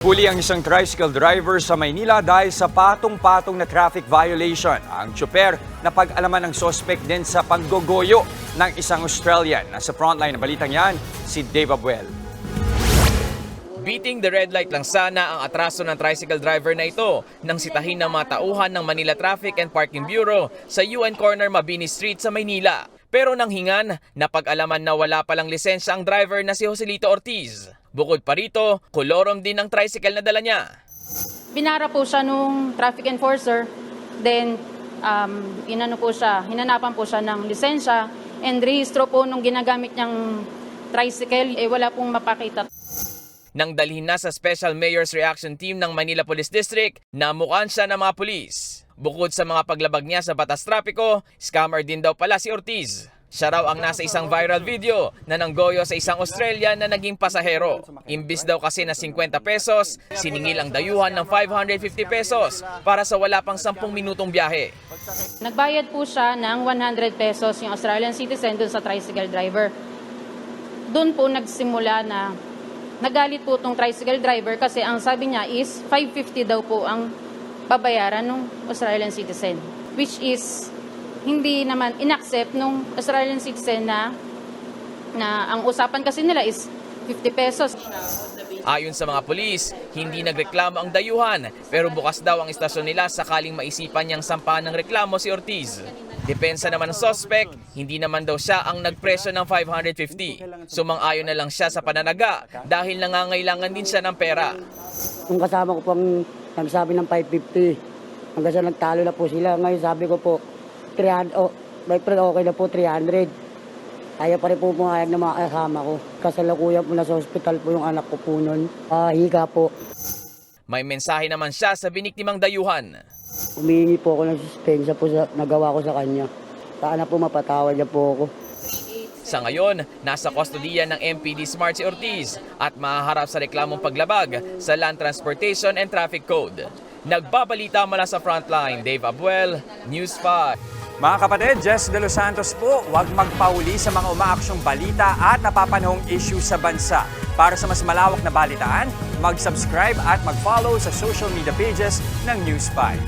Huli ang isang tricycle driver sa Maynila dahil sa patong-patong na traffic violation. Ang tsuper na pag-alaman ng suspect din sa paggogoyo ng isang Australian. Nasa frontline na balitang yan, si Dave Abuel. Beating the red light lang sana ang atraso ng tricycle driver na ito nang sitahin ng mga tauhan ng Manila Traffic and Parking Bureau sa UN Corner Mabini Street sa Maynila. Pero nang hingan, napag-alaman na wala palang lisensya ang driver na si Joselito Ortiz. Bukod pa rito, kolorom din ang tricycle na dala niya. Binara po siya nung traffic enforcer, then hinanapan po siya ng lisensya and rehistro po nung ginagamit niyang tricycle, wala pong mapakita. Nang dalhin na sa Special Mayor's Reaction Team ng Manila Police District, namukan siya ng mga pulis. Bukod sa mga paglabag niya sa batas trapiko, scammer din daw pala si Ortiz. Siya raw ang nasa isang viral video na nanggoyo sa isang Australian na naging pasahero. Imbis daw kasi na 50 pesos, siningil ang dayuhan ng 550 pesos para sa wala pang 10 minutong biyahe. Nagbayad po siya ng 100 pesos yung Australian citizen dun sa tricycle driver. Doon po nagsimula na nagalit po itong tricycle driver kasi ang sabi niya is 550 daw po ang babayaran ng Australian citizen, which is hindi naman inaccept nung Australian citizen na ang usapan kasi nila is 50 pesos. Ayon sa mga pulis, hindi nagreklamo ang dayuhan pero bukas daw ang istasyon nila sakaling maisipan niyang sampahan ng reklamo si Ortiz. Depensa naman ng suspect, hindi naman daw siya ang nagpresyo ng 550. Sumang-ayon na lang siya sa pananaga dahil nangangailangan din siya ng pera. Kung kasama ko pang nagsabi ng 550, hanggang sa nagtalo na po sila. Ngayon sabi ko po, 300, my friend, okay na po 300. Kaya pa rin po pumayag ng mga kasama ko. Kasalukuyan po na sa hospital po yung anak ko po nun. Higa po. May mensahe naman siya sa biniktimang dayuhan. Humihingi po ako ng suspensya po sa nagawa ko sa kanya. Sana po mapatawad niya po ako. Sa ngayon, nasa kustodiya ng MPD Smart si Ortiz at mahaharap sa reklamong paglabag sa Land Transportation and Traffic Code. Nagbabalita mula sa Frontline, Dave Abuel, News 5. Mga kapatid, Jess De Los Santos po, huwag magpahuli sa mga umaaksyong balita at napapanahong issue sa bansa. Para sa mas malawak na balitaan, mag-subscribe at mag-follow sa social media pages ng News 5.